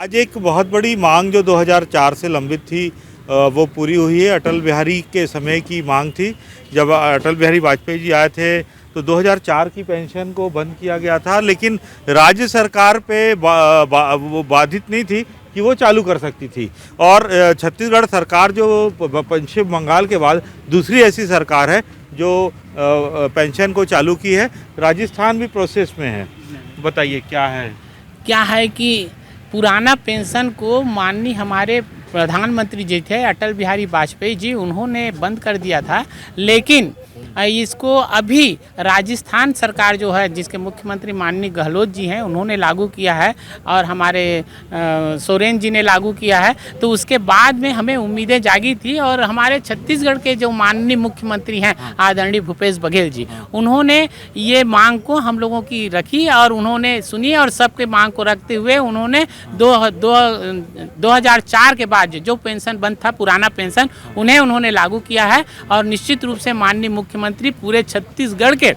आज एक बहुत बड़ी मांग जो 2004 से लंबित थी वो पूरी हुई है। अटल बिहारी के समय की मांग थी। जब अटल बिहारी वाजपेयी जी आए थे तो 2004 की पेंशन को बंद किया गया था, लेकिन राज्य सरकार पे वो बाधित नहीं थी कि वो चालू कर सकती थी। और छत्तीसगढ़ सरकार जो पश्चिम बंगाल के बाद दूसरी ऐसी सरकार है जो पेंशन को चालू की है। राजस्थान भी प्रोसेस में है। बताइए क्या है कि पुराना पेंशन को माननीय हमारे प्रधानमंत्री जी थे अटल बिहारी वाजपेयी जी, उन्होंने बंद कर दिया था, लेकिन इसको अभी राजस्थान सरकार जो है जिसके मुख्यमंत्री माननीय गहलोत जी हैं उन्होंने लागू किया है और हमारे सोरेन जी ने लागू किया है। तो उसके बाद में हमें उम्मीदें जागी थी और हमारे छत्तीसगढ़ के जो माननीय मुख्यमंत्री हैं आदरणीय भूपेश बघेल जी, उन्होंने ये मांग को हम लोगों की रखी और उन्होंने सुनी और सबके मांग को रखते हुए उन्होंने 2004 के बाद जो पेंशन बंद था पुराना पेंशन उन्होंने लागू किया है। और निश्चित रूप से माननीय मुख्यमंत्री पूरे छत्तीसगढ़ के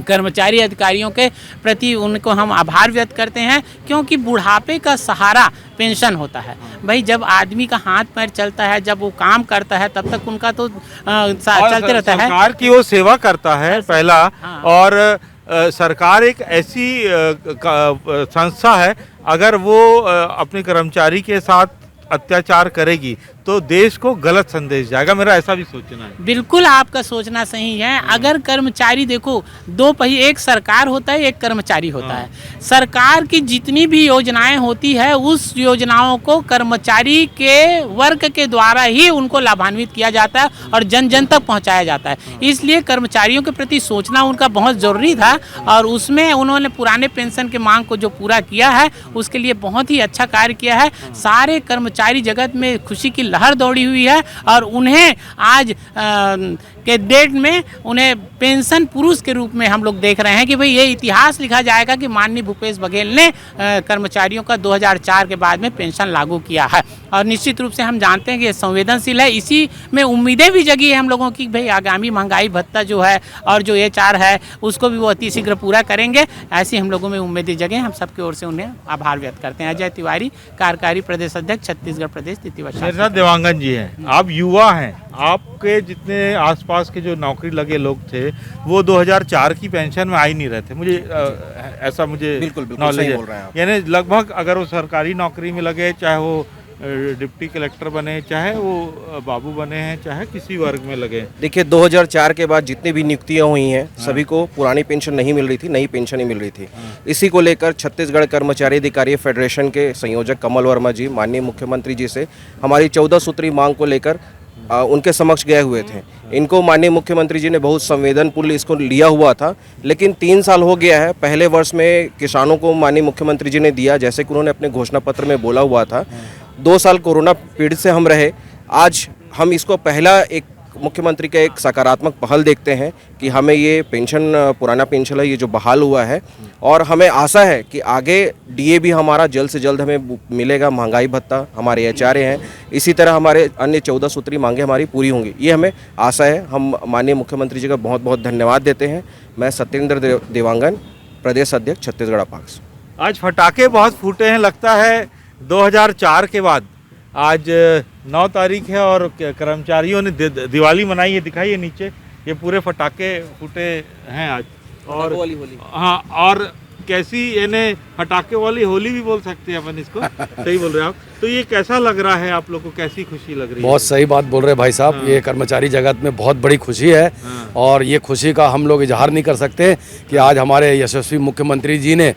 कर्मचारी अधिकारियों के प्रति उनको हम आभार व्यक्त करते हैं, क्योंकि बुढ़ापे का सहारा पेंशन होता है। भाई जब आदमी का हाथ पैर चलता है, जब वो काम करता है, तब तक उनका तो चलते रहता है। सरकार की वो सेवा करता है पहला। हाँ। और सरकार एक ऐसी संस्था है, अगर वो अपने कर्मचारी के साथ अत्याचार करेगी तो देश को गलत संदेश जाएगा। मेरा ऐसा भी सोचना है। बिल्कुल आपका सोचना सही है। अगर कर्मचारी देखो, दो पहिए, एक सरकार होता है, एक कर्मचारी होता है। सरकार की जितनी भी योजनाएं होती है उस योजनाओं को कर्मचारी के वर्ग के द्वारा ही उनको लाभान्वित किया जाता है और जन जन तक पहुंचाया जाता है। इसलिए कर्मचारियों के प्रति सोचना उनका बहुत ज़रूरी था और उसमें उन्होंने पुराने पेंशन के मांग को जो पूरा किया है उसके लिए बहुत ही अच्छा कार्य किया है। सारे कर्मचारी जगत में खुशी की लहर दौड़ी हुई है और उन्हें आज के डेट में उन्हें पेंशन पुरुष के रूप में हम लोग देख रहे हैं कि भाई ये इतिहास लिखा जाएगा कि माननीय भूपेश बघेल ने कर्मचारियों का 2004 के बाद में पेंशन लागू किया है। और निश्चित रूप से हम जानते हैं कि ये संवेदनशील है। इसी में उम्मीदें भी जगी है हम लोगों की, भाई आगामी महंगाई भत्ता जो है और जो HR है उसको भी वो अति शीघ्र पूरा करेंगे। ऐसी हम लोगों में उम्मीदें जगे। हम सबकी ओर से उन्हें आभार व्यक्त करते हैं। अजय तिवारी, कार्यकारी प्रदेश अध्यक्ष, छत्तीसगढ़ प्रदेश तृतीय। मेरे साथ देवांगन जी हैं। आप युवा हैं, आपके जितने आसपास के जो नौकरी लगे लोग थे वो 2004 की पेंशन में आ ही नहीं रहे थे। मुझे ऐसा बिल्कुल नॉलेज सही है। बोल रहे हैं आप। यानी लगभग अगर वो सरकारी नौकरी में लगे, चाहे वो डिप्टी कलेक्टर बने, चाहे वो बाबू बने हैं, चाहे किसी वर्ग में लगे। देखिए 2004 के बाद जितनी भी नियुक्तियां हुई हैं सभी को पुरानी पेंशन नहीं मिल रही थी, नई पेंशन ही मिल रही थी। इसी को लेकर छत्तीसगढ़ कर्मचारी अधिकारी फेडरेशन के संयोजक कमल वर्मा जी माननीय मुख्यमंत्री जी से हमारी 14 सूत्री मांग को लेकर उनके समक्ष गए हुए थे। इनको माननीय मुख्यमंत्री जी ने बहुत संवेदनपूर्ण इसको लिया हुआ था, लेकिन 3 साल हो गया है। पहले वर्ष में किसानों को माननीय मुख्यमंत्री जी ने दिया, जैसे कि उन्होंने अपने घोषणा पत्र में बोला हुआ था। 2 साल कोरोना पीड़ित से हम रहे। आज हम इसको पहला एक मुख्यमंत्री का एक सकारात्मक पहल देखते हैं कि हमें ये पेंशन, पुराना पेंशन है ये जो बहाल हुआ है, और हमें आशा है कि आगे DA भी हमारा जल्द से जल्द हमें मिलेगा, महंगाई भत्ता, हमारे HR हैं, इसी तरह हमारे अन्य 14 सूत्री मांगे हमारी पूरी होंगी, ये हमें आशा है। हम माननीय मुख्यमंत्री जी का बहुत बहुत धन्यवाद देते हैं। मैं सत्येंद्र देवांगन, प्रदेश अध्यक्ष, छत्तीसगढ़ अपाक्स। आज फटाके बहुत फूटे हैं, लगता है 2004 के बाद। आज 9 तारीख है और कर्मचारियों ने दिवाली मनाई है। दिखाइए नीचे, ये पूरे फटाके फूटे हैं आज। और होली हाँ, और कैसी यानी फटाके वाली होली भी बोल सकते हैं अपन इसको। सही बोल रहे हैं आप। तो ये कैसा लग रहा है आप लोग को, कैसी खुशी लग रही है? बहुत सही बात बोल रहे हैं भाई साहब। हाँ। ये कर्मचारी जगत में बहुत बड़ी खुशी है। हाँ। और ये खुशी का हम लोग इजहार नहीं कर सकते कि आज हमारे यशस्वी मुख्यमंत्री जी ने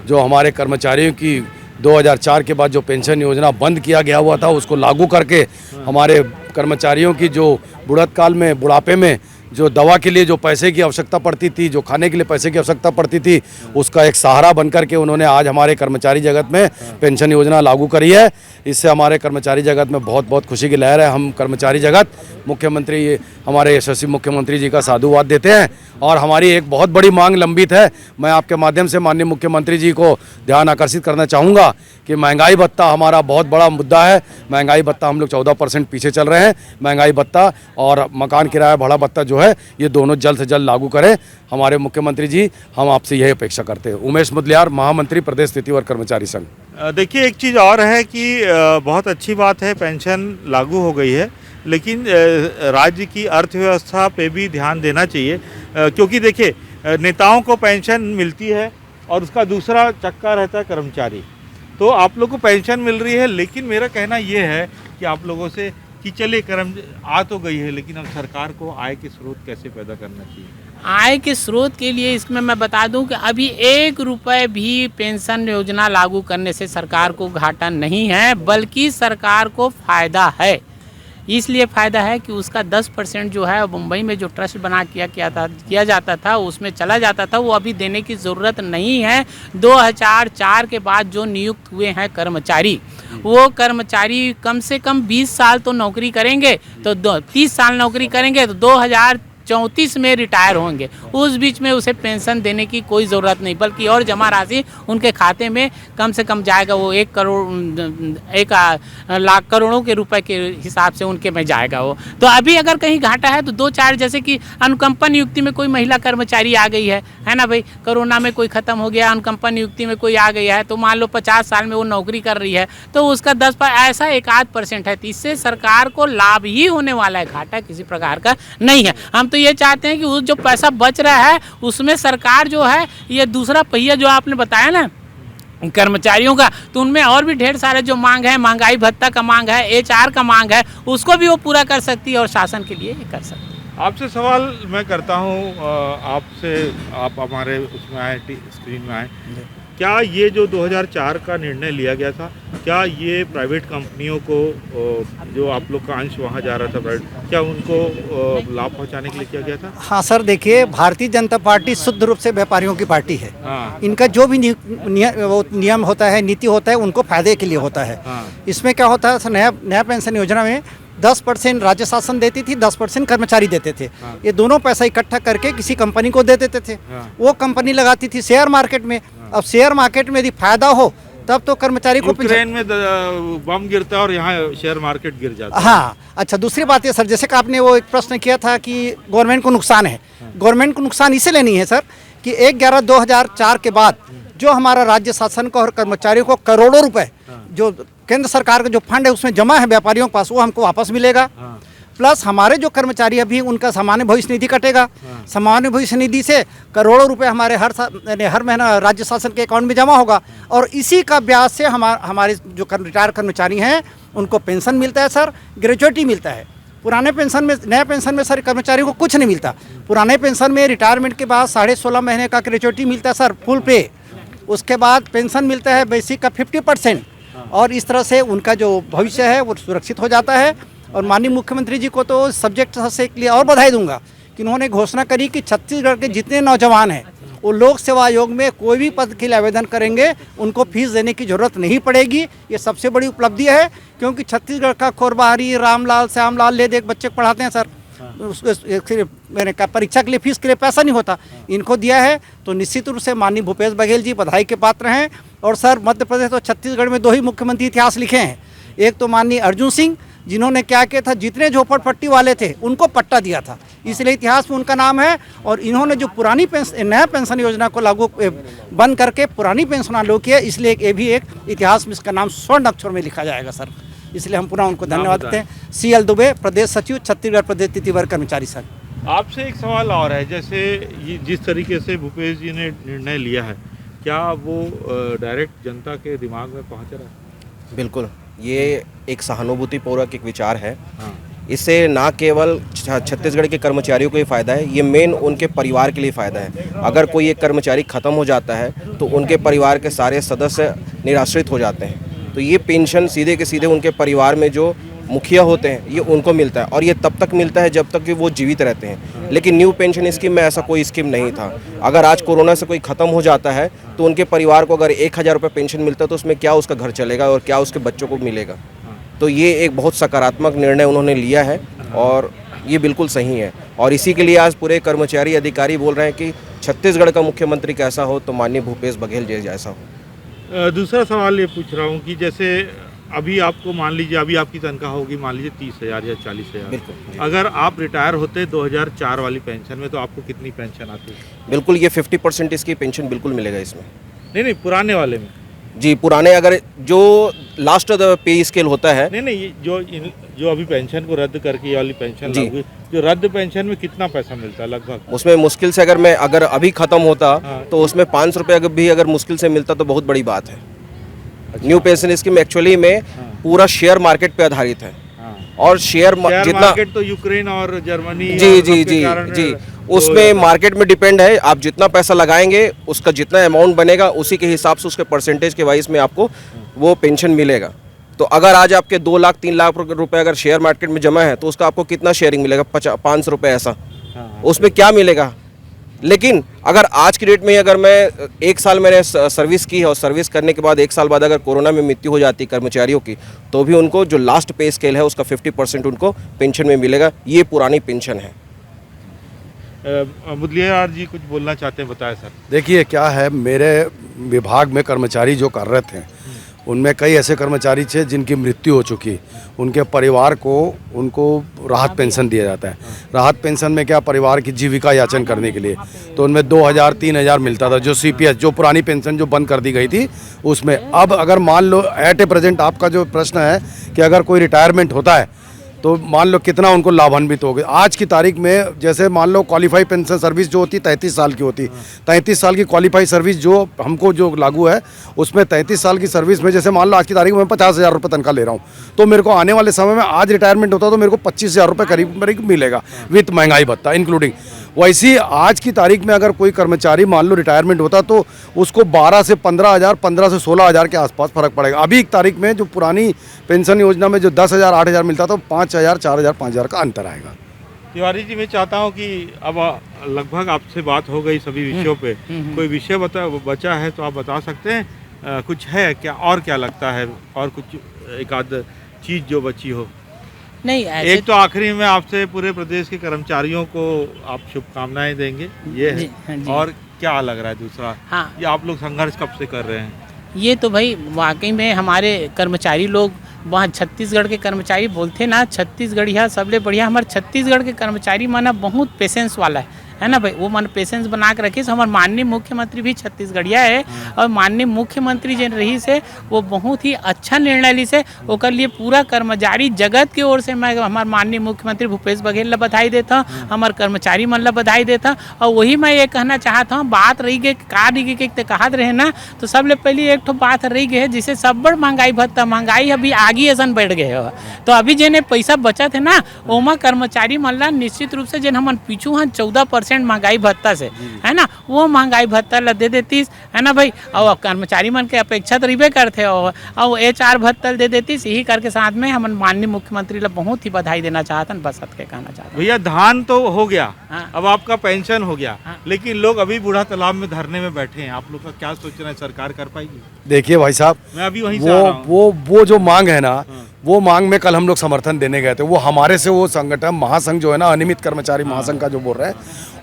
जो हमारे कर्मचारियों की 2004 के बाद जो पेंशन योजना बंद किया गया हुआ था उसको लागू करके हमारे कर्मचारियों की जो बुढ़ापकाल में, बुढ़ापे में जो दवा के लिए जो पैसे की आवश्यकता पड़ती थी, जो खाने के लिए पैसे की आवश्यकता पड़ती थी, उसका एक सहारा बन करके उन्होंने आज हमारे कर्मचारी जगत में पेंशन योजना लागू करी है। इससे हमारे कर्मचारी जगत में बहुत बहुत खुशी की लहर है। हम कर्मचारी जगत मुख्यमंत्री, हमारे यशस्वी मुख्यमंत्री जी का साधुवाद देते हैं। और हमारी एक बहुत बड़ी मांग लंबित है। मैं आपके माध्यम से माननीय मुख्यमंत्री जी को ध्यान आकर्षित करना चाहूँगा कि महंगाई भत्ता हमारा बहुत बड़ा मुद्दा है। महंगाई भत्ता हम लोग 14% पीछे चल रहे हैं। महंगाई भत्ता और मकान किराया भाड़ा भत्ता जो है ये दोनों जल्द से जल्द लागू करें हमारे मुख्यमंत्री जी, हम आपसे यही अपेक्षा करते हैं। उमेश मुदलियार, महामंत्री प्रदेश स्थिति वर्ग कर्मचारी संघ। देखिए, एक चीज़ और है कि बहुत अच्छी बात है पेंशन लागू हो गई है, लेकिन राज्य की अर्थव्यवस्था पे भी ध्यान देना चाहिए, क्योंकि देखिए नेताओं को पेंशन मिलती है और उसका दूसरा चक्का रहता है कर्मचारी। तो आप लोग को पेंशन मिल रही है, लेकिन मेरा कहना ये है कि आप लोगों से कि चले आ तो गई है, लेकिन अब सरकार को आय के स्रोत कैसे पैदा करना चाहिए। आय के स्रोत के लिए इसमें मैं बता दूं कि अभी 1 रुपये भी पेंशन योजना लागू करने से सरकार को घाटा नहीं है, बल्कि सरकार को फ़ायदा है। इसलिए फ़ायदा है कि उसका 10% जो है मुंबई में जो ट्रस्ट बना किया जाता था उसमें चला जाता था, वो अभी देने की ज़रूरत नहीं है। 2004 के बाद जो नियुक्त हुए हैं कर्मचारी, वो कर्मचारी कम से कम 20 साल तो नौकरी करेंगे, तो 30 साल नौकरी करेंगे तो 2034 में रिटायर होंगे। उस बीच में उसे पेंशन देने की कोई ज़रूरत नहीं, बल्कि और जमा राशि उनके खाते में कम से कम जाएगा, वो 1 लाख करोड़ों के रुपए के हिसाब से उनके में जाएगा वो। तो अभी अगर कहीं घाटा है तो 2-4, जैसे कि अनुकंपा नियुक्ति में कोई महिला कर्मचारी आ गई है ना भाई, कोरोना में कोई ख़त्म हो गया, अनुकंपा नियुक्ति में कोई आ गई है, तो मान लो 50 साल में वो नौकरी कर रही है, तो उसका 10 ऐसा 1-8% है, तो इससे सरकार को लाभ ही होने वाला है, घाटा किसी प्रकार का नहीं है। हम तो ये चाहते हैं कि उस जो पैसा बच रहा है उसमें सरकार जो है ये दूसरा पहिया जो आपने बताया ना कर्मचारियों का, तो उनमें और भी ढेर सारे जो मांग है, महंगाई भत्ता का मांग है, HR का मांग है, उसको भी वो पूरा कर सकती है और शासन के लिए ये कर सकती है। आपसे सवाल मैं करता हूँ, आपसे, आप हमारे उसमें आए, स्क्रीन में आए, क्या ये जो 2004 का निर्णय लिया गया था, क्या ये प्राइवेट कंपनियों को, जो आप लोग का अंश वहाँ जा रहा था प्राइवेट, क्या उनको लाभ पहुँचाने के लिए किया गया था? हाँ सर, देखिए भारतीय जनता पार्टी शुद्ध रूप से व्यापारियों की पार्टी है। हाँ। इनका जो भी नियम होता है, नीति होता है, उनको फायदे के लिए होता है। हाँ। इसमें क्या होता है, नया पेंशन योजना में 10% राज्य शासन देती थी, 10% कर्मचारी देते थे। हाँ। ये दोनों पैसा इकट्ठा करके किसी कंपनी को दे देते थे। हाँ। वो कंपनी लगाती थी शेयर मार्केट में। अब शेयर मार्केट में यदि फायदा हो तब तो कर्मचारी को यूक्रेन में बम गिरता है और यहाँ शेयर मार्केट गिर जाता है। हाँ, अच्छा, दूसरी बात है सर, जैसे कि आपने वो एक प्रश्न किया था कि गवर्नमेंट को नुकसान है। गवर्नमेंट को नुकसान इसलिए नहीं है सर कि 1/11/2004 के बाद जो हमारा राज्य शासन को और कर्मचारियों को करोड़ों रुपए जो केंद्र सरकार का जो फंड है उसमें जमा है व्यापारियों के पास, वो हमको वापस मिलेगा। प्लस हमारे जो कर्मचारी अभी उनका सामान्य भविष्य निधि कटेगा। सामान्य भविष्य निधि से करोड़ों रुपए हमारे हर महीना राज्य शासन के अकाउंट में जमा होगा और इसी का ब्याज से हमारे जो रिटायर कर्मचारी हैं उनको पेंशन मिलता है सर, ग्रेजुएटी मिलता है। पुराने पेंशन में, नया पेंशन में सर कर्मचारी को कुछ नहीं मिलता। पुराने पेंशन में रिटायरमेंट के बाद 16.5 महीने का ग्रेजुएटी मिलता है सर, फुल पे। उसके बाद पेंशन मिलता है बेसिक का 50% और इस तरह से उनका जो भविष्य है वो सुरक्षित हो जाता है। और माननीय मुख्यमंत्री जी को तो सब्जेक्ट से के लिए और बधाई दूंगा कि उन्होंने घोषणा करी कि छत्तीसगढ़ के जितने नौजवान हैं वो लोक सेवा आयोग में कोई भी पद के लिए आवेदन करेंगे, उनको फीस देने की जरूरत नहीं पड़ेगी। ये सबसे बड़ी उपलब्धि है, क्योंकि छत्तीसगढ़ का खोरबारी, रामलाल, श्यामलाल ले एक बच्चे को पढ़ाते हैं सर, मैंने कहा परीक्षा के लिए फीस के लिए पैसा नहीं होता, इनको दिया है। तो निश्चित रूप से माननीय भूपेश बघेल जी बधाई के पात्र हैं। और सर मध्य प्रदेश और छत्तीसगढ़ में 2 ही मुख्यमंत्री इतिहास लिखे हैं। एक तो माननीय अर्जुन सिंह, जिन्होंने क्या किया था, जितने झोपड़पट्टी वाले थे उनको पट्टा दिया था, इसलिए इतिहास में उनका नाम है। और इन्होंने जो पुरानी नया पेंशन योजना को लागू बंद करके पुरानी पेंशन लागू किया, इसलिए ये भी एक इतिहास में इसका नाम स्वर्ण अक्षर में लिखा जाएगा सर। इसलिए हम पुनः उनको धन्यवाद देते हैं। CL दुबे, प्रदेश सचिव, छत्तीसगढ़ प्रदेश स्थिति वर्ग कर्मचारी संघ। आपसे एक सवाल और है, जैसे ये जिस तरीके से भूपेश जी ने निर्णय लिया है, क्या वो डायरेक्ट जनता के दिमाग में पहुंच रहा है? बिल्कुल, ये एक सहानुभूतिपूर्वक एक विचार है। इससे ना केवल छत्तीसगढ़ के कर्मचारियों को ही फ़ायदा है, ये मेन उनके परिवार के लिए फ़ायदा है। अगर कोई एक कर्मचारी ख़त्म हो जाता है तो उनके परिवार के सारे सदस्य निराश्रित हो जाते हैं। तो ये पेंशन सीधे के सीधे उनके परिवार में जो मुखिया होते हैं ये उनको मिलता है, और ये तब तक मिलता है जब तक कि वो जीवित रहते हैं। लेकिन न्यू पेंशन स्कीम में ऐसा कोई स्कीम नहीं था। अगर आज कोरोना से कोई ख़त्म हो जाता है तो उनके परिवार को अगर 1000 रुपये पेंशन मिलता है तो उसमें क्या उसका घर चलेगा और क्या उसके बच्चों को मिलेगा। तो ये एक बहुत सकारात्मक निर्णय उन्होंने लिया है और ये बिल्कुल सही है। और इसी के लिए आज पूरे कर्मचारी अधिकारी बोल रहे हैं कि छत्तीसगढ़ का मुख्यमंत्री कैसा हो तो माननीय भूपेश बघेल जी जैसा हो। दूसरा सवाल ये पूछ रहा हूँ कि जैसे अभी आपको मान लीजिए, अभी आपकी तनख्वाह होगी मान लीजिए 30,000 या 40,000। बिल्कुल। अगर आप रिटायर होते 2004 वाली पेंशन में तो आपको कितनी पेंशन आती? बिल्कुल, ये 50% इसकी पेंशन बिल्कुल मिलेगा इसमें। नहीं, पुराने वाले में। जी, पुराने अगर जो लास्ट पे स्केल होता है, नहीं, ये जो अभी पेंशन को रद्द करके ये वाली पेंशन जी। लागू, जो रद्द पेंशन में कितना पैसा मिलता है लगभग? उसमें मुश्किल से अगर अभी ख़त्म होता हाँ। तो उसमें 500 रुपये भी अगर मुश्किल से मिलता तो बहुत बड़ी बात है। न्यू पेंशन स्कीम एक्चुअली में पूरा शेयर मार्केट पे आधारित है। हाँ। और शेयर जितना मार्केट तो यूक्रेन और जर्मनी जी और जी सबके जी कारण जी वो उसमें मार्केट में डिपेंड है। आप जितना पैसा लगाएंगे उसका जितना अमाउंट बनेगा उसी के हिसाब से उसके परसेंटेज के वाइज में आपको वो पेंशन मिलेगा। तो अगर आज आपके 2 लाख 3 लाख रुपए अगर शेयर मार्केट में जमा है तो उसका आपको कितना शेयरिंग मिलेगा? 500 रुपये ऐसा। हाँ। उसमें क्या मिलेगा? लेकिन अगर आज की डेट में अगर मैं 1 साल मैंने सर्विस की है और सर्विस करने के बाद 1 साल बाद अगर कोरोना में मृत्यु हो जाती है कर्मचारियों की, तो भी उनको जो लास्ट पे स्केल है उसका 50% उनको पेंशन में मिलेगा। ये पुरानी पेंशन है। मुदलियार जी कुछ बोलना चाहते हैं, बताएं सर। देखिए क्या है, मेरे विभाग में कर्मचारी जो कार्यरत हैं उनमें कई ऐसे कर्मचारी थे जिनकी मृत्यु हो चुकी, उनके परिवार को उनको राहत पेंशन दिया जाता है। राहत पेंशन में क्या, परिवार की जीविका याचन करने के लिए, तो उनमें 2,000-3,000 मिलता था। जो CPS जो पुरानी पेंशन जो बंद कर दी गई थी उसमें, अब अगर मान लो एट ए प्रेजेंट आपका जो प्रश्न है कि अगर कोई रिटायरमेंट होता है तो मान लो कितना उनको लाभान्वित हो गए। आज की तारीख में जैसे मान लो क्वालिफाई पेंशन सर्विस जो होती 33 साल की होती, 33 साल की क्वालिफाई सर्विस जो हमको जो लागू है उसमें 33 साल की सर्विस में जैसे मान लो आज की तारीख में मैं 50,000 रुपये तनख्वाह ले रहा हूँ, तो मेरे को आने वाले समय में आज रिटायरमेंट होता तो मेरे को 25,000 रुपये करीब मेरे को मिलेगा विथ महंगाई भत्ता इंक्लूडिंग। वैसी आज की तारीख में अगर कोई कर्मचारी मान लो रिटायरमेंट होता तो उसको 12 से 15,000, 15 से 16,000 के आसपास फर्क पड़ेगा। अभी एक तारीख में जो पुरानी पेंशन योजना में जो 10,000, 8,000 मिलता था, 5,000, 4,000, 5,000 का अंतर आएगा। तिवारी जी, मैं चाहता हूँ कि अब लगभग आपसे बात हो गई सभी विषयों पे, कोई विषय बचा है तो आप बता सकते हैं? कुछ है क्या, और क्या लगता है, और कुछ एक आध चीज़ जो बची हो? नहीं, ऐसे एक तो आखिरी में आपसे पूरे प्रदेश के कर्मचारियों को आप शुभकामनाएं देंगे, ये है। हाँ जी। और क्या लग रहा है दूसरा? हाँ, ये आप लोग संघर्ष कब से कर रहे हैं? ये तो भाई वाकई में हमारे कर्मचारी लोग वहाँ छत्तीसगढ़ के कर्मचारी बोलते ना, छत्तीसगढ़िया सबले बढ़िया। हमारे छत्तीसगढ़ के कर्मचारी माना बहुत पेशेंस वाला है ना भाई, वो मन पेशेंस बना के रखी। हमारे माननीय मुख्यमंत्री भी छत्तीसगढ़िया है और माननीय मुख्यमंत्री जिन रही से वो बहुत ही अच्छा निर्णय ली से, ओकर लिए पूरा कर्मचारी जगत की ओर से मैं हमारे माननीय मुख्यमंत्री भूपेश बघेल ला बधाई देता हूँ, हमारे कर्मचारी मन ला बधाई देता हूँ। और वही मैं ये कहना चाहता हूँ, बात रही गई का रही गई कहत रहे ना, तो सबले पहले एक तो बात रही गई है जिसे सब बड़ महंगाई भत्ता, महंगाई अभी आगे ऐसा बढ़ गए हो, तो अभी जिन्हें पैसा बचत है ना ओमा कर्मचारी मन ला निश्चित रूप से जिन हमन पीछू हैं 14% महंगाई भत्ता से, है ना, वो महंगाई भत्ता ला दे देतीस, है ना भाई। और कर्मचारी मन के अपेक्षा तो रही करते और HR भत्ता दे देतीस। यही करके साथ में हम माननीय मुख्यमंत्री ला बहुत ही बधाई देना चाहता, बस के कहना चाहता। भैया, धान तो हो गया, हाँ। अब आपका पेंशन हो गया, हाँ। लेकिन लोग अभी बूढ़ा तालाब में धरने में बैठे हैं। आप लोग का क्या सोच रहे हैं, सरकार कर पाएगी? देखिए भाई साहब, मैं अभी वहीं से आ रहा हूँ। वो जो मांग है ना, वो मांग में कल हम लोग समर्थन देने गए थे। वो हमारे से वो संगठन महासंघ जो है ना, अनियमित कर्मचारी महासंघ का जो बोल रहे हैं,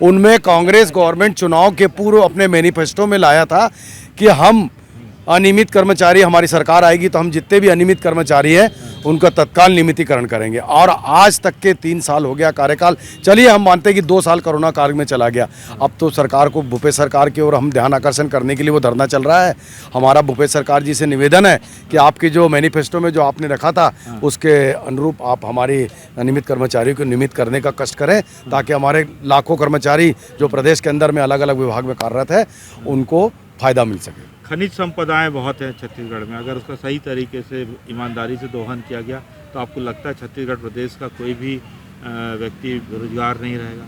उनमें कांग्रेस गवर्नमेंट चुनाव के पूर्व अपने मैनिफेस्टो में लाया था कि हम अनियमित कर्मचारी, हमारी सरकार आएगी तो हम जितने भी अनियमित कर्मचारी हैं उनका तत्काल नियमितीकरण करेंगे। और आज तक के 3 साल हो गया कार्यकाल, चलिए हम मानते हैं कि 2 साल कोरोना काल में चला गया। अब तो सरकार को, भूपेश सरकार की ओर हम ध्यान आकर्षण करने के लिए वो धरना चल रहा है। हमारा भूपेश सरकार जी से निवेदन है कि आपकी जो मैनिफेस्टो में जो आपने रखा था उसके अनुरूप आप हमारी अनियमित कर्मचारियों को नियमित करने का कष्ट करें, ताकि हमारे लाखों कर्मचारी जो प्रदेश के अंदर में अलग अलग विभाग में कार्यरत है उनको फ़ायदा मिल सके। खनिज संपदाएं बहुत हैं छत्तीसगढ़ में, अगर उसका सही तरीके से ईमानदारी से दोहन किया गया तो आपको लगता है छत्तीसगढ़ प्रदेश का कोई भी व्यक्ति बेरोजगार नहीं रहेगा?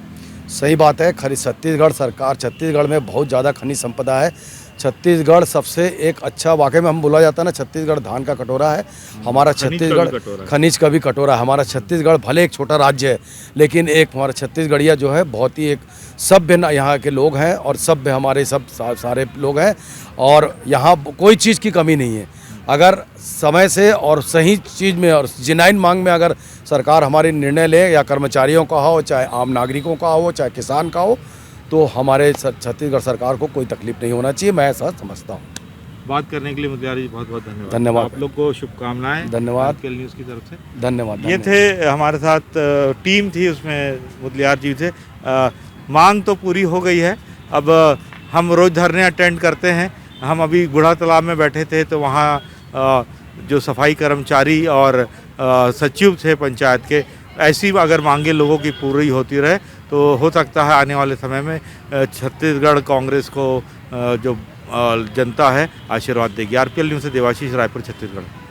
सही बात है। छत्तीसगढ़ सरकार, छत्तीसगढ़ में बहुत ज़्यादा खनिज संपदा है। छत्तीसगढ़ सबसे एक अच्छा, वाकई में हम बोला जाता है ना, छत्तीसगढ़ धान का कटोरा है। हमारा छत्तीसगढ़ खनिज का भी कटोरा है। हमारा छत्तीसगढ़ भले एक छोटा राज्य है, लेकिन एक हमारा छत्तीसगढ़िया जो है बहुत ही एक सभ्य यहाँ के लोग हैं और सभ्य हमारे सब सारे लोग हैं, और यहाँ कोई चीज़ की कमी नहीं है। अगर समय से और सही चीज़ में और जिनाइन मांग में अगर सरकार हमारी निर्णय ले, या कर्मचारियों का हो, चाहे आम नागरिकों का हो, चाहे किसान का हो, तो हमारे छत्तीसगढ़ सरकार को कोई तकलीफ नहीं होना चाहिए, मैं ऐसा समझता हूँ। बात करने के लिए मुदलियार जी बहुत बहुत धन्यवाद। धन्यवाद। आप लोग को शुभकामनाएं धन्यवाद। आजकल न्यूज़ की तरफ से। धन्यवाद। ये थे हमारे साथ टीम थी, उसमें मुदलियार जी थे। मांग तो पूरी हो गई है। अब हम रोज़ धरने अटेंड करते हैं। हम अभी बूढ़ा तालाब में बैठे थे तो वहाँ जो सफाई कर्मचारी और सचिव थे पंचायत के, ऐसी अगर मांगे लोगों की पूरी होती रहे तो हो सकता है आने वाले समय में छत्तीसगढ़ कांग्रेस को जो जनता है आशीर्वाद देगी। आरपीएल न्यूज़ से देवाशीष, रायपुर, छत्तीसगढ़।